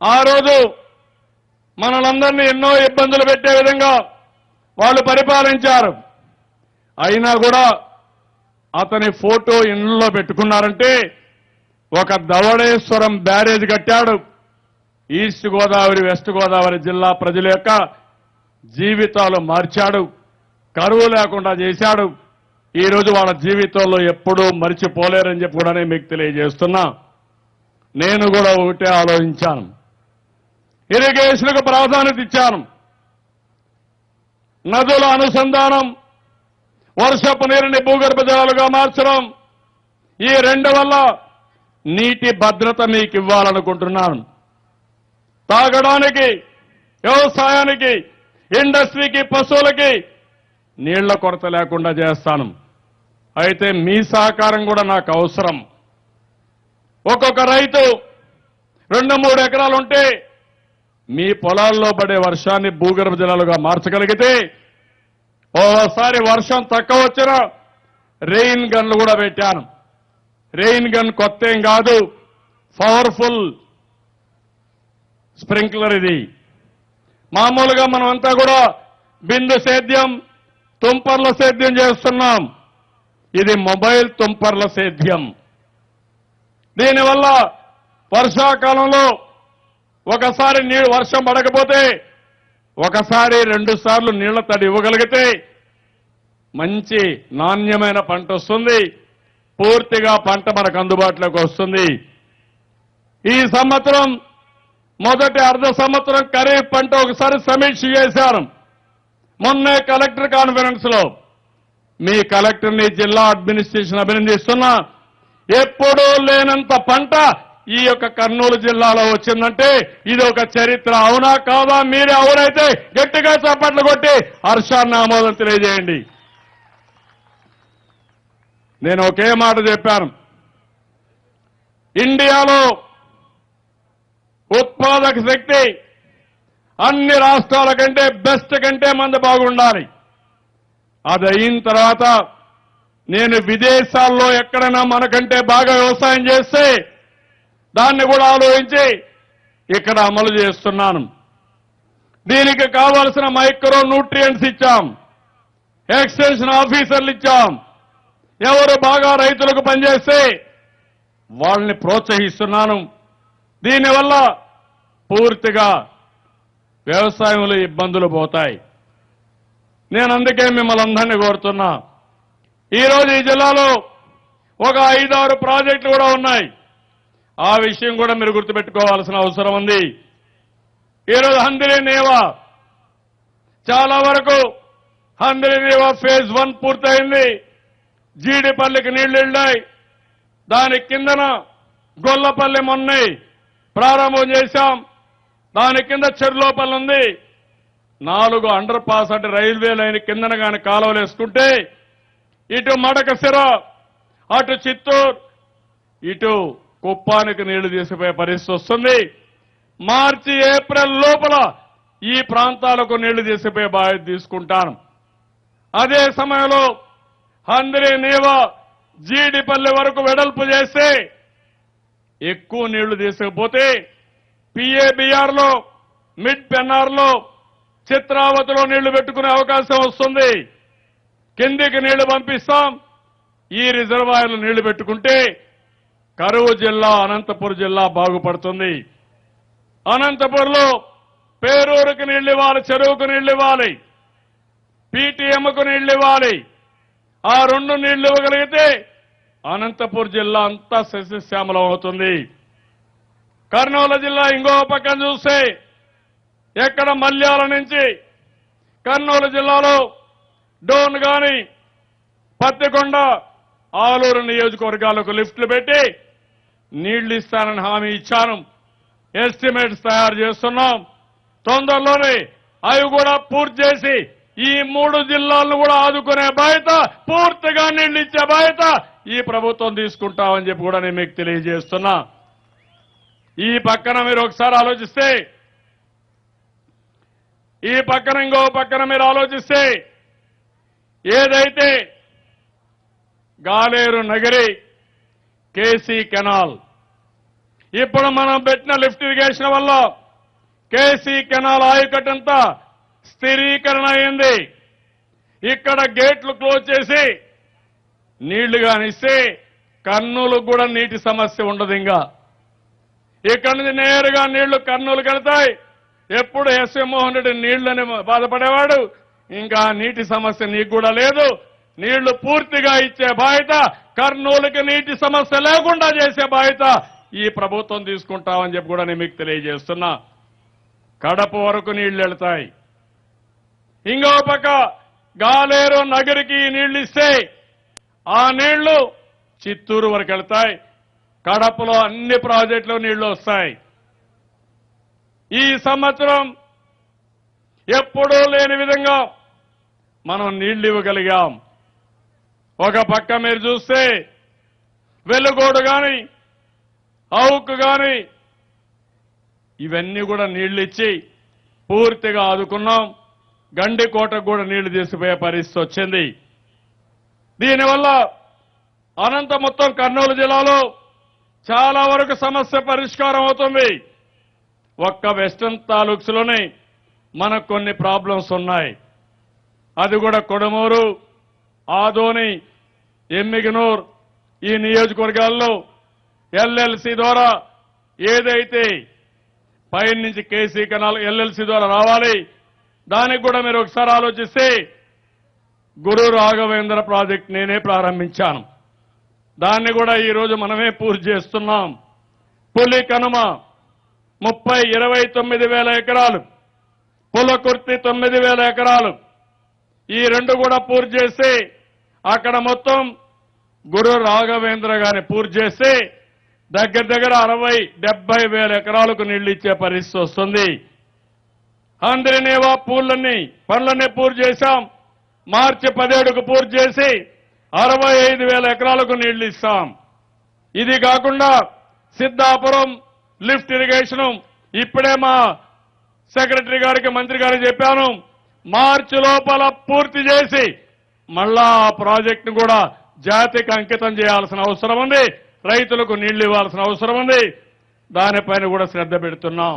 ఆ రోజు మనలందరినీ ఎన్నో ఇబ్బందులు పెట్టే విధంగా వాళ్ళు పరిపాలించారు. అయినా కూడా అతని ఫోటో ఇళ్లలో పెట్టుకున్నారంటే ఒక ధవళేశ్వరం బ్యారేజ్ కట్టాడు. ఈస్ట్ గోదావరి, వెస్ట్ గోదావరి జిల్లా ప్రజల యొక్క జీవితాలు మార్చాడు. కరువు లేకుండా చేశాడు. ఈ రోజు వాళ్ళ జీవితంలో ఎప్పుడూ మరిచిపోలేరని చెప్పి కూడా నేను మీకు తెలియజేస్తున్నా. నేను కూడా ఒకటే ఆలోచించాను, ఇరిగేషన్కు ప్రాధాన్యత ఇచ్చాను. నదుల అనుసంధానం, వర్షపు నీరుని భూగర్భ జలాలుగా మార్చడం, ఈ రెండు వల్ల నీటి భద్రత మీకు ఇవ్వాలనుకుంటున్నాను. తాగడానికి, వ్యవసాయానికి, ఇండస్ట్రీకి, పశువులకి నీళ్ల కొరత లేకుండా చేస్తాను. అయితే మీ సహకారం కూడా నాకు అవసరం. ఒక్కొక్క రైతు 2-3 ఎకరాలు ఉంటే మీ పొలాల్లో పడే వర్షాన్ని భూగర్భ జలాలుగా మార్చగలిగితే, ఓసారి వర్షం తక్కువ వచ్చినా రెయిన్ గన్లు కూడా పెట్టాను. రెయిన్ గన్ కొత్త ఏం కాదు, పవర్ఫుల్ స్ప్రింక్లర్ ఇది. మామూలుగా మనం అంతా కూడా బిందు సేద్యం, తుంపర్ల సేద్యం చేస్తున్నాం. ఇది మొబైల్ తుంపర్ల సేద్యం. దీనివల్ల వర్షాకాలంలో ఒకసారి వర్షం పడకపోతే ఒకసారి 2 సార్లు నీళ్ల తడి ఇవ్వగలిగితే మంచి నాణ్యమైన పంట వస్తుంది. పూర్తిగా పంట మనకు అందుబాటులోకి వస్తుంది. ఈ సంవత్సరం మొదటి అర్ధ సంవత్సరం ఖరీఫ్ పంట ఒకసారి సమీక్ష చేశారు. మొన్నే కలెక్టర్ కాన్ఫరెన్స్ లో మీ కలెక్టర్ని, జిల్లా అడ్మినిస్ట్రేషన్ అభినందిస్తున్నా. ఎప్పుడూ లేనంత పంట ఈ యొక్క కర్నూలు జిల్లాలో వచ్చిందంటే ఇది ఒక చరిత్ర. అవునా కాదా? మీరే అవునైతే గట్టిగా చప్పట్లు కొట్టి హర్షాన్ని ఆమోదం తెలియజేయండి. నేను ఒకే మాట చెప్పాను, ఇండియాలో ఉత్పాదక శక్తి అన్ని రాష్ట్రాల కంటే బెస్ట్ కంటే మంది బాగుండాలి. అది అయిన తర్వాత నేను విదేశాల్లో ఎక్కడైనా మనకంటే బాగా వ్యవసాయం చేస్తే దాన్ని కూడా ఆలోచించి ఇక్కడ అమలు చేస్తున్నాను. దీనికి కావాల్సిన మైక్రో న్యూట్రియంట్స్ ఇచ్చాం, ఎక్స్టెన్షన్ ఆఫీసర్లు ఇచ్చాం. ఎవరు బాగా రైతులకు పనిచేస్తే వాళ్ళని ప్రోత్సహిస్తున్నాను. దీనివల్ల పూర్తిగా వ్యవసాయంలో ఇబ్బందులు పోతాయి. నేను అందుకే మిమ్మల్ని అందరినీ కోరుతున్నా, ఈరోజు ఈ జిల్లాలో ఒక 5-6 ప్రాజెక్టులు కూడా ఉన్నాయి. ఆ విషయం కూడా మీరు గుర్తుపెట్టుకోవాల్సిన అవసరం ఉంది. ఈరోజు హంద్రీ నేవా చాలా వరకు హంద్రీ నేవా ఫేజ్ 1 పూర్తయింది. జీడిపల్లికి నీళ్లు వెళ్ళాయి. దాని కిందన గొల్లపల్లి మొన్నే ప్రారంభం చేశాం. దాని కింద చెర్లోపల్లి ఉంది. 4 అండర్ పాస్ అంటే రైల్వే లైన్ కిందన కానీ కాలువలు వేసుకుంటే ఇటు మడకసిర, అటు చిత్తూరు, ఇటు కుప్పానికి నీళ్లు తీసిపోయే పరిస్థితి వస్తుంది. మార్చి ఏప్రిల్ లోపల ఈ ప్రాంతాలకు నీళ్లు తీసిపోయే బాధ్యత తీసుకుంటాను. అదే సమయంలో హంద్రీ నీవా జీడిపల్లి వరకు వెడల్పు చేస్తే ఎక్కువ నీళ్లు తీసుకుపోతే పిఏబిఆర్ లో, మిడ్ పెన్నార్ లో, చిత్రావతిలో నీళ్లు పెట్టుకునే అవకాశం వస్తుంది. కిందికి నీళ్లు పంపిస్తాం. ఈ రిజర్వాయర్లు నీళ్లు పెట్టుకుంటే కరువు జిల్లా అనంతపురం జిల్లా బాగుపడుతుంది. అనంతపురంలో పేరూరుకు నీళ్లు ఇవ్వాలి, చెరువుకు నీళ్లు ఇవ్వాలి, పీటీఎంకు నీళ్లు ఇవ్వాలి. ఆ 2 నీళ్లు ఇవ్వగలిగితే అనంతపురం జిల్లా అంతా సస్యశ్యామలం అవుతుంది. కర్నూలు జిల్లా ఇంకో పక్కన చూస్తే ఎక్కడ మల్యాల నుంచి కర్నూలు జిల్లాలో డోన్ గాని, పత్తికొండ, ఆలూరు నియోజకవర్గాలకు లిఫ్ట్లు పెట్టి నీళ్లు ఇస్తానని హామీ ఇచ్చాను. ఎస్టిమేట్స్ తయారు చేస్తున్నాం. తొందరలోనే అవి కూడా పూర్తి చేసి ఈ 3 జిల్లాలను కూడా ఆదుకునే బాధ్యత, పూర్తిగా నీళ్లు ఇచ్చే బాధ్యత ఈ ప్రభుత్వం తీసుకుంటామని చెప్పి కూడా నేను మీకు తెలియజేస్తున్నా. ఈ పక్కన మీరు ఒకసారి ఆలోచిస్తే, ఈ పక్కన ఇంకో పక్కన మీరు ఆలోచిస్తే ఏదైతే గాలేరు నగరి కేసీ కెనాల్ ఇప్పుడు మనం పెట్టిన లిఫ్ట్ ఇరిగేషన్ వల్ల కేసీ కెనాల్ ఆయకట్టంతా స్థిరీకరణ అయింది. ఇక్కడ గేట్లు క్లోజ్ చేసి నీళ్లు కానిస్తే కర్నూలుకు కూడా నీటి సమస్య ఉండదు. ఇంకా ఇక్కడి నుంచి నేరుగా నీళ్లు కర్నూలుకి వెళ్తాయి. ఎప్పుడు ఎస్ఎం మోహన్ రెడ్డి నీళ్లని బాధపడేవాడు, ఇంకా నీటి సమస్య నీకు కూడా లేదు. నీళ్లు పూర్తిగా ఇచ్చే బాధ్యత, కర్నూలుకి నీటి సమస్య లేకుండా చేసే బాధ్యత ఈ ప్రభుత్వం తీసుకుంటామని చెప్పి కూడా నేను మీకు తెలియజేస్తున్నా. కడప వరకు నీళ్లు వెళ్తాయి. ఇంకో పక్క గాలేరు నగరికి నీళ్లు ఇస్తే ఆ నీళ్లు చిత్తూరు వరకు వెళ్తాయి. కడపలో అన్ని ప్రాజెక్టులు నీళ్లు వస్తాయి. ఈ సంవత్సరం ఎప్పుడూ లేని విధంగా మనం నీళ్లు ఇవ్వగలిగాం. ఒక పక్క మీరు చూస్తే వెలుగోడు గాని, అవుకు గాని ఇవన్నీ కూడా నీళ్లు ఇచ్చి పూర్తిగా ఆదుకున్నాం. గండికోటకు కూడా నీళ్లు తీసిపోయే పరిస్థితి వచ్చింది. దీనివల్ల అనంత మొత్తం కర్నూలు జిల్లాలో చాలా వరకు సమస్య పరిష్కారం అవుతుంది. ఒక్క వెస్టర్న్ తాలూక్స్ లోనే మనకు కొన్ని ప్రాబ్లమ్స్ ఉన్నాయి. అది కూడా కొడమూరు, ఆదోని, ఎమ్మిగనూర్ ఈ నియోజకవర్గాల్లో ఎల్ఎల్సి ద్వారా ఏదైతే పైన నుంచి కేసీ కెనాల్ ఎల్ఎల్సి ద్వారా రావాలి, దానికి కూడా మీరు ఒకసారి ఆలోచిస్తే గురు రాఘవేంద్ర ప్రాజెక్ట్ నేనే ప్రారంభించాను. దాన్ని కూడా ఈరోజు మనమే పూర్తి చేస్తున్నాం. పులి కనుమ 29,000 ఎకరాలు, పులకుర్తి 9,000 ఎకరాలు, ఈ 2 కూడా పూర్తి చేస్తే అక్కడ మొత్తం గురు రాఘవేంద్ర గారిని పూర్తి చేస్తే దగ్గర దగ్గర 60,000-70,000 ఎకరాలకు నీళ్లు ఇచ్చే పరిస్థితి వస్తుంది. హంద్రీ నేవా పనులన్నీ పూర్తి చేశాం. మార్చి 17కు పూర్తి చేసి 65,000 ఎకరాలకు నీళ్లు ఇస్తాం. ఇది కాకుండా సిద్ధాపురం లిఫ్ట్ ఇరిగేషన్ ఇప్పుడే మా సెక్రటరీ గారికి, మంత్రి గారికి చెప్పాను. మార్చి లోపల పూర్తి చేసి మళ్ళా ఆ ప్రాజెక్టును కూడా జాతికి అంకితం చేయాల్సిన అవసరం ఉంది. రైతులకు నీళ్లు ఇవ్వాల్సిన అవసరం ఉంది. దానిపైన కూడా శ్రద్ధ పెడుతున్నాం.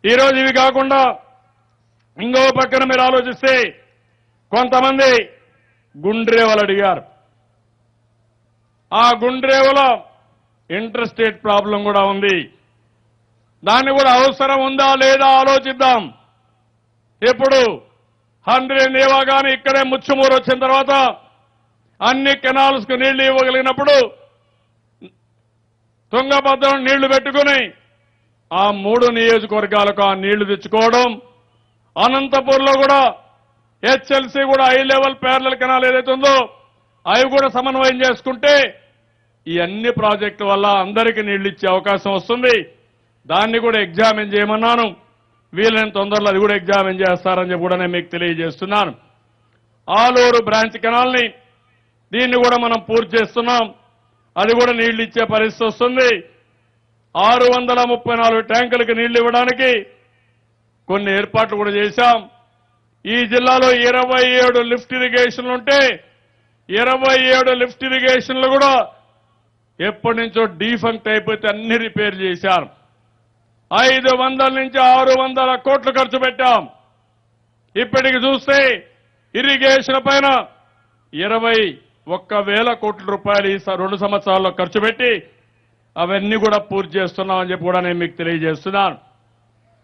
ఈరోజు ఇవి కాకుండా ఇంకో పక్కన మీరు ఆలోచిస్తే కొంతమంది గుండ్రేవలు అడిగారు. ఆ గుండ్రేవలో ఇంటర్ స్టేట్ ప్రాబ్లం కూడా ఉంది. దాన్ని కూడా అవసరం ఉందా లేదా ఆలోచిద్దాం. ఇప్పుడు హండ్రీ నేవా గాని ఇక్కడే ముచ్చుమూరు వచ్చిన తర్వాత అన్ని కెనాల్స్ కు నీళ్లు ఇవ్వగలిగినప్పుడు తుంగభద్రను నీళ్లు పెట్టుకుని ఆ 3 నియోజకవర్గాలకు ఆ నీళ్లు తెచ్చుకోవడం, అనంతపూర్లో కూడా హెచ్ఎల్సీ కూడా హై లెవెల్ ప్యారలల్ కెనాల్ ఏదైతే ఉందో అవి కూడా సమన్వయం చేసుకుంటే ఈ అన్ని ప్రాజెక్టుల వల్ల అందరికీ నీళ్లు ఇచ్చే అవకాశం వస్తుంది. దాన్ని కూడా ఎగ్జామిన్ చేయమన్నాను. వీలైన తొందరలో అది కూడా ఎగ్జామిన్ చేస్తారని చెప్పి కూడా నేను మీకు తెలియజేస్తున్నాను. ఆలూరు బ్రాంచ్ కెనాల్ని దీన్ని కూడా మనం పూర్తి చేస్తున్నాం. అది కూడా నీళ్లు ఇచ్చే పరిస్థితి వస్తుంది. 634 ట్యాంకులకు నీళ్లు ఇవ్వడానికి కొన్ని ఏర్పాట్లు కూడా చేశాం. ఈ జిల్లాలో 27 లిఫ్ట్ ఇరిగేషన్లు ఉంటే 27 లిఫ్ట్ ఇరిగేషన్లు కూడా ఎప్పటి నుంచో డీఫంక్ట్ అయిపోతే అన్ని రిపేర్ చేశారు. 500 నుంచి 600 కోట్లు ఖర్చు పెట్టాం. ఇప్పటికి చూస్తే ఇరిగేషన్ పైన 21,000 కోట్ల రూపాయలు ఈ 2 సంవత్సరాల్లో ఖర్చు పెట్టి అవన్నీ కూడా పూర్తి చేస్తున్నామని చెప్పి కూడా నేను మీకు తెలియజేస్తున్నాను.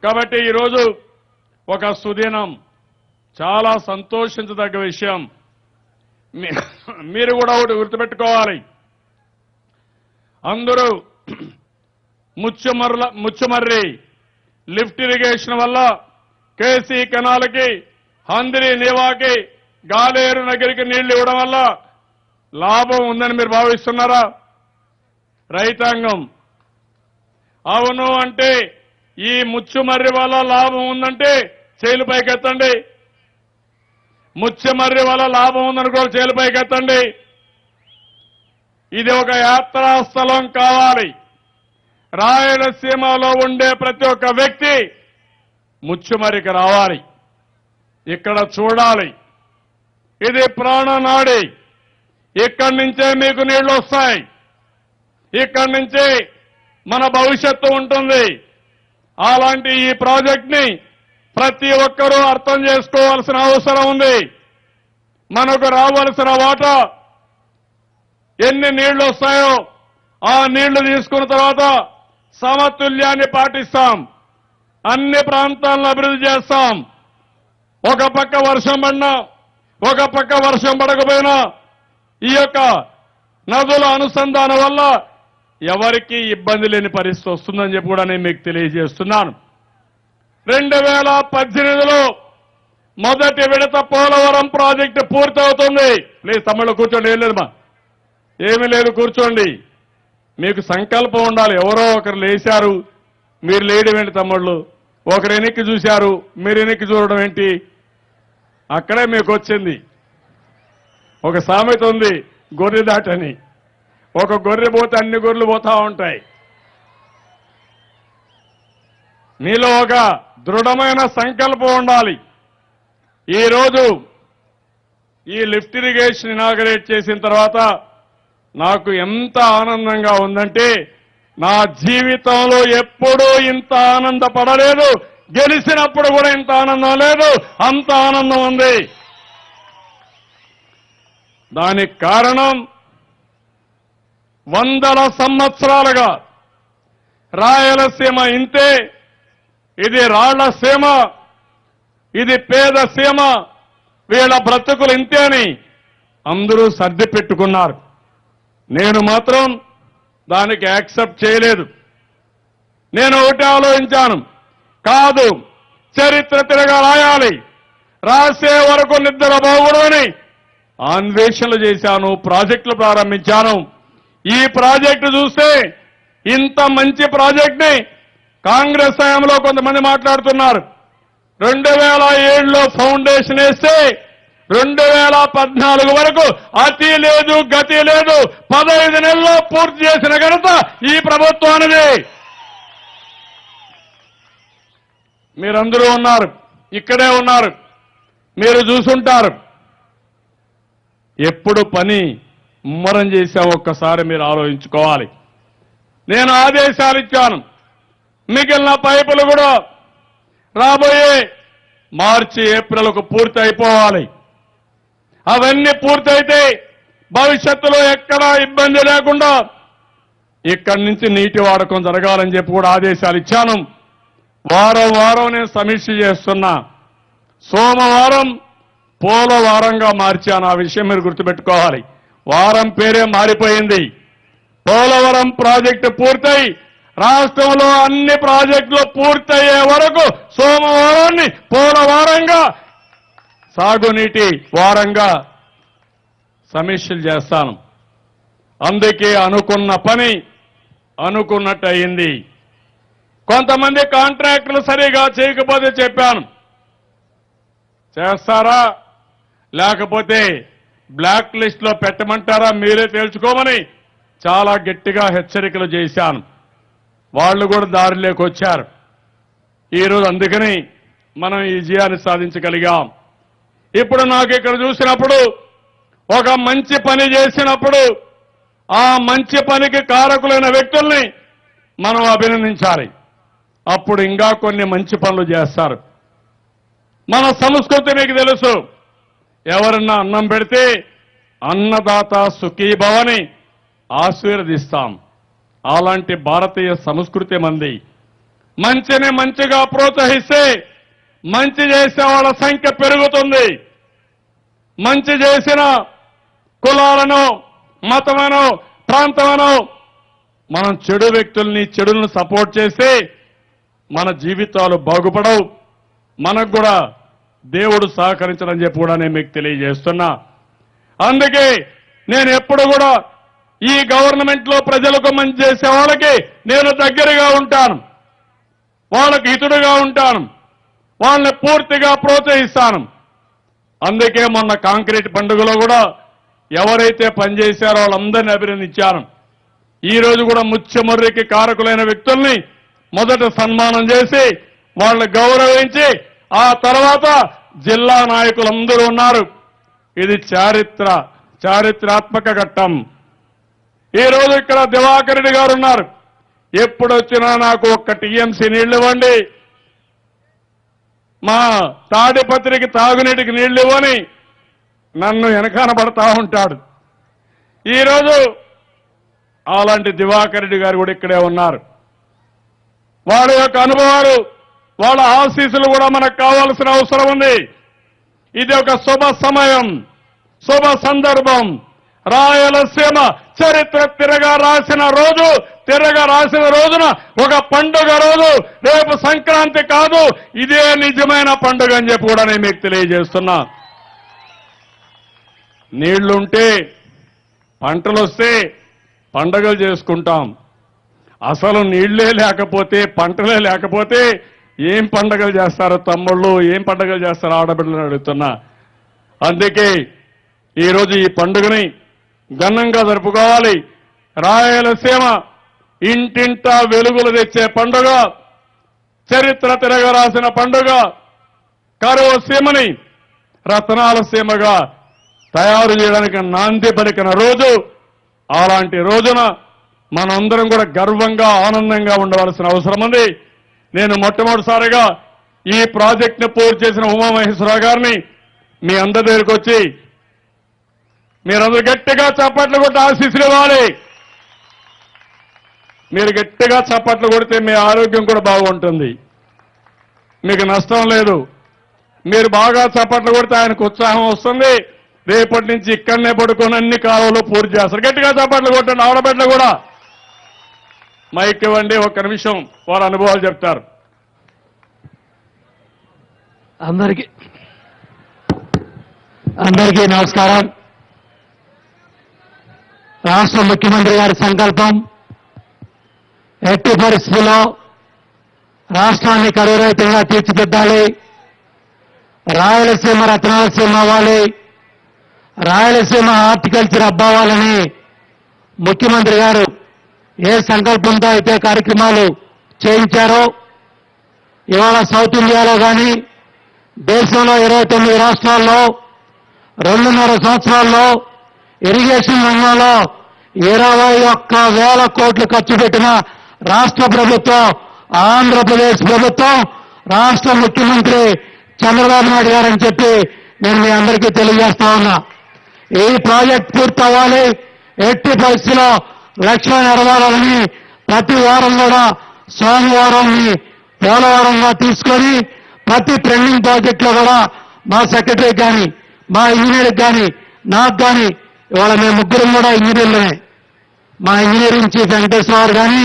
కాబట్టి ఈరోజు ఒక సుదినం, చాలా సంతోషించదగ్గ విషయం. మీరు కూడా ఒకటి గుర్తుపెట్టుకోవాలి. అందరూ ముచ్చుమర్రి లిఫ్ట్ ఇరిగేషన్ వల్ల కేసీ కెనాల్కి, హంద్రీ నీవాకి, గాలేరు నగరికి నీళ్లు ఇవ్వడం వల్ల లాభం ఉందని మీరు భావిస్తున్నారా? రైతాంగం అవును అంటే ఈ ముచ్చుమర్రి వల్ల లాభం ఉందంటే చేలు పైకెత్తండి. ముచ్చుమర్రి వల్ల లాభం ఉందనుకో చేలు పైకెత్తండి. ఇది ఒక యాత్రా స్థలం కావాలి. రాయలసీమలో ఉండే ప్రతి ఒక్క వ్యక్తి ముచ్చుమర్రికి రావాలి, ఇక్కడ చూడాలి. ఇది ప్రాణనాడి. ఇక్కడి నుంచే మీకు నీళ్లు వస్తాయి. ఇక్కడి నుంచి మన భవిష్యత్తు ఉంటుంది. అలాంటి ఈ ప్రాజెక్ట్ ని ప్రతి ఒక్కరూ అర్థం చేసుకోవాల్సిన అవసరం ఉంది. మనకు రావాల్సిన వాటా ఎన్ని నీళ్లు వస్తాయో ఆ నీళ్లు తీసుకున్న తర్వాత సమతుల్యాన్ని పాటిస్తాం. అన్ని ప్రాంతాలను అభివృద్ధి చేస్తాం. ఒక పక్క వర్షం పడినా, ఒక పక్క వర్షం పడకపోయినా ఈ యొక్క నదుల అనుసంధానం వల్ల ఎవరికీ ఇబ్బంది లేని పరిస్థితి వస్తుందని చెప్పి కూడా నేను మీకు తెలియజేస్తున్నాను. 2018లో మొదటి విడత పోలవరం ప్రాజెక్టు పూర్తవుతుంది. ప్లీజ్ తమిళలో కూర్చోండి. ఏం లేదు ఏమీ లేదు, కూర్చోండి. మీకు సంకల్పం ఉండాలి. ఎవరో ఒకరు లేచారు, మీరు లేయడం ఏంటి తమ్ముళ్ళు? ఒకరు వెనక్కి చూశారు, మీరు వెనక్కి చూడడం ఏంటి? అక్కడే మీకు వచ్చింది. ఒక సామెత ఉంది, గొర్రె దాటని. ఒక గొర్రె పోతే అన్ని గొర్రెలు పోతా ఉంటాయి. మీలో ఒక దృఢమైన సంకల్పం ఉండాలి. ఈరోజు ఈ లిఫ్ట్ ఇరిగేషన్ ఇనాగరేట్ చేసిన తర్వాత నాకు ఎంత ఆనందంగా ఉందంటే నా జీవితంలో ఎప్పుడూ ఇంత ఆనందపడలేదు. గెలిచినప్పుడు కూడా ఇంత ఆనందం లేదు, అంత ఆనందం ఉంది. దానికి కారణం 100 సంవత్సరాలుగా రాయలసీమ ఇంతే, ఇది రాళ్ల సీమ, ఇది పేద సీమ, వీళ్ళ బ్రతుకులు ఇంతే అని అందరూ సర్ది పెట్టుకున్నారు. నేను మాత్రం దానికి యాక్సెప్ట్ చేయలేదు. నేను ఒకటి ఆలోచించాను, కాదు చరిత్ర తిరగా రాయాలి, రాసే వరకు నిద్ర బాగుడని అన్వేషణలు చేశాను, ప్రాజెక్టులు ప్రారంభించాను. ఈ ప్రాజెక్టు చూస్తే ఇంత మంచి ప్రాజెక్ట్ ని కాంగ్రెస్ హయాంలో కొంతమంది మాట్లాడుతున్నారు. 2007లో ఫౌండేషన్ వేస్తే 2014 వరకు అతి లేదు గతి లేదు, 15 నెలల్లో పూర్తి చేసిన ఘనత ఈ ప్రభుత్వానిది. మీరందరూ ఉన్నారు, ఇక్కడే ఉన్నారు, మీరు చూసుంటారు. ఎప్పుడు పని ముమ్మరం చేశాం ఒక్కసారి మీరు ఆలోచించుకోవాలి. నేను ఆదేశాలు ఇచ్చాను. మిగిలిన పైపులు కూడా రాబోయే మార్చి ఏప్రిల్కు పూర్తి అయిపోవాలి. అవన్నీ పూర్తయితే భవిష్యత్తులో ఎక్కడా ఇబ్బంది లేకుండా ఇక్కడి నుంచి నీటి వాడకం జరగాలని చెప్పి కూడా ఆదేశాలు ఇచ్చాను. వారం వారం నేను సమీక్ష చేస్తున్నా. సోమవారం పోలవారంగా మార్చాను. ఆ విషయం మీరు గుర్తుపెట్టుకోవాలి. వారం పేరే మారిపోయింది. పోలవరం ప్రాజెక్టు పూర్తయి రాష్ట్రంలో అన్ని ప్రాజెక్టులు పూర్తయ్యే వరకు సోమవారాన్ని పోలవారంగా సాగునీటి వారంగా సమీక్షలు చేస్తాను. అందుకే అనుకున్న పని అనుకున్నట్టు అయింది. కొంతమంది కాంట్రాక్టులు సరిగా చేయకపోతే చెప్పాను, చేస్తారా లేకపోతే బ్లాక్ లిస్ట్ లో పెట్టమంటారా మీరే తేల్చుకోమని చాలా గట్టిగా హెచ్చరికలు చేశాను. వాళ్ళు కూడా దారిలోకి వచ్చారు. ఈరోజు అందుకని మనం ఈ విజయాన్ని సాధించగలిగాం. ఇప్పుడు నాకు ఇక్కడ చూసినప్పుడు ఒక మంచి పని చేసినప్పుడు ఆ మంచి పనికి కారకులైన వ్యక్తుల్ని మనం అభినందించాలి. అప్పుడు ఇంకా కొన్ని మంచి పనులు చేస్తారు. మన సంస్కృతి మీకు తెలుసు. ఎవరన్నా అన్నం పెడితే అన్నదాత సుఖీభవని ఆశీర్వదిస్తాం. అలాంటి భారతీయ సంస్కృతి మంది. మంచిని మంచిగా ప్రోత్సహిస్తే మంచి చేసే వాళ్ళ సంఖ్య పెరుగుతుంది. మంచి చేసిన కులాలను మతమనో ప్రాంతమనో మనం చెడు వ్యక్తుల్ని చెడులను సపోర్ట్ చేస్తే మన జీవితాలు బాగుపడవు. మనకు కూడా దేవుడు సహకరించడం చెప్పి కూడా నేను మీకు తెలియజేస్తున్నా. అందుకే నేను ఎప్పుడు కూడా ఈ గవర్నమెంట్ లో ప్రజలకు మంచి చేసే వాళ్ళకి నేను దగ్గరగా ఉంటాను, వాళ్ళకి హితుడుగా ఉంటాను, వాళ్ళని పూర్తిగా ప్రోత్సహిస్తాను. అందుకే మొన్న కాంక్రీట్ పండుగలో కూడా ఎవరైతే పనిచేశారో వాళ్ళందరినీ అభినందించాను. ఈ రోజు కూడా ముత్యమర్రికి కారకులైన వ్యక్తుల్ని మొదట సన్మానం చేసి వాళ్ళని గౌరవించి ఆ తర్వాత జిల్లా నాయకులందరూ ఉన్నారు. ఇది చారిత్రాత్మక ఘట్టం. ఈ రోజు ఇక్కడ దివాకర్ రెడ్డి గారు ఉన్నారు. ఎప్పుడు వచ్చినా నాకు ఒక్క టీఎంసీ నీళ్లు ఇవ్వండి, మా తాడిపత్రికి తాగునీటికి నీళ్లు ఇవ్వని నన్ను వెనకానబడతా ఉంటాడు. ఈరోజు అలాంటి దివాకర్ రెడ్డి గారు కూడా ఇక్కడే ఉన్నారు. వాళ్ళ యొక్క అనుభవాలు, వాళ్ళ ఆశీస్సులు కూడా మనకు కావాల్సిన అవసరం ఉంది. ఇది ఒక శుభ సమయం, శుభ సందర్భం. రాయలసీమ చరిత్ర తిరగా రాసిన రోజున ఒక పండుగ రోజు. రేపు సంక్రాంతి కాదు, ఇదే నిజమైన పండుగ అని చెప్పి కూడా నేను మీకు తెలియజేస్తున్నా. నీళ్లుంటే పంటలు వస్తే పండుగలు చేసుకుంటాం. అసలు నీళ్లే లేకపోతే పంటలే లేకపోతే ఏం పండుగలు చేస్తారో తమ్ముళ్ళు, ఏం పండుగలు చేస్తారో ఆడబిడ్డలను అడుగుతున్నా. అందుకే ఈరోజు ఈ పండుగని ఘనంగా జరుపుకోవాలి. రాయలసీమ ఇంటింటా వెలుగులు తెచ్చే పండుగ, చరిత్ర తిరగరాసిన పండుగ, కరువు సీమని రత్నాల సీమగా తయారు చేయడానికి నాంది పలికిన రోజు. అలాంటి రోజున మనందరం కూడా గర్వంగా ఆనందంగా ఉండవలసిన అవసరం ఉంది. నేను మొట్టమొదటిసారిగా ఈ ప్రాజెక్టును పూర్తి చేసిన ఉమామహేశ్వరరావు గారిని మీ అందరి దగ్గరికి వచ్చి మీరందరూ గట్టిగా చప్పట్లు కొట్టి ఆశీస్సులు ఇవ్వాలి. మీరు గట్టిగా చప్పట్లు కొడితే మీ ఆరోగ్యం కూడా బాగుంటుంది, మీకు నష్టం లేదు. మీరు బాగా చప్పట్లు కొడితే ఆయనకు ఉత్సాహం వస్తుంది. రేపటి నుంచి ఇక్కడనే పడుకొని అన్ని కాలువలు పూర్తి చేస్తారు. గట్టిగా చప్పట్లు కొట్టండి. ఆడబిడ్డలు కూడా మైక్ ఇవ్వండి, ఒక్క నిమిషం వారి అనుభవాలు చెప్తారు. అందరికీ నమస్కారం. రాష్ట్ర ముఖ్యమంత్రి గారి సంకల్పం ఎట్టి పరిస్థితుల్లో రాష్ట్రాన్ని కరువు రహితంగా తీర్చిదిద్దాలి, రాయలసీమ రత్నాలసీమ అవ్వాలి, రాయలసీమ హార్టికల్చర్ అవ్వాలని ముఖ్యమంత్రి గారు ఏ సంకల్పంతో అయితే కార్యక్రమాలు చేయించారో ఇవాళ సౌత్ ఇండియాలో కానీ దేశంలో 29 రాష్ట్రాల్లో 2.5 సంవత్సరాల్లో ఇరిగేషన్ రంగంలో 21,000 కోట్లు ఖర్చు పెట్టిన రాష్ట్ర ప్రభుత్వం, ఆంధ్రప్రదేశ్ ప్రభుత్వం, రాష్ట్ర ముఖ్యమంత్రి చంద్రబాబు నాయుడు గారని చెప్పి నేను మీ అందరికీ తెలియజేస్తా ఉన్నా. ఈ ప్రాజెక్ట్ పూర్తవ్వాలి, ఎట్టి పరిస్థితిలో లక్ష్యం నెరవేరాలని ప్రతి వారం కూడా సోమవారాన్ని పోలవరంగా తీసుకొని ప్రతి ట్రెండింగ్ ప్రాజెక్టులో కూడా మా సెక్రటరీ కానీ, మా ఇంజనీర్కి కానీ, నాకు కానీ, ఇవాళ మేము ముగ్గురం కూడా ఇంజనీర్లమే. మా ఇంజనీరింగ్ చీఫ్ వెంకటేశ్వర కానీ,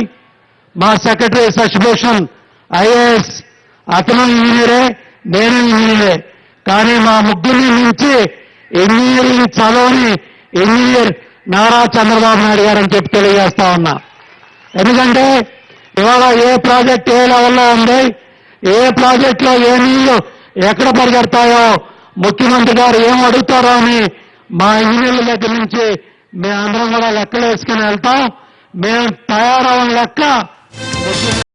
మా సెక్రటరీ శశిభూషణ్ ఐఏఎస్, అతను ఇంజనీరే, నేను ఇంజనీరే. కానీ మా ముగ్గురిని మించి ఇంజనీరింగ్ చదవని ఇంజనీర్ నారా చంద్రబాబు నాయుడు గారు అని చెప్పి తెలియజేస్తా ఉన్నా. ఎందుకంటే ఇవాళ ఏ ప్రాజెక్ట్ ఏ లెవెల్లో ఉంది, ఏ ప్రాజెక్టులో ఏ నీళ్లు ఎక్కడ పరిగెడతాయో, ముఖ్యమంత్రి గారు ఏం అడుగుతారో అని మా ఇంజనీర్ల దగ్గర నుంచి మేమందరం కూడా లెక్కలు వేసుకుని వెళ్తాం. మేము తయారవని లెక్క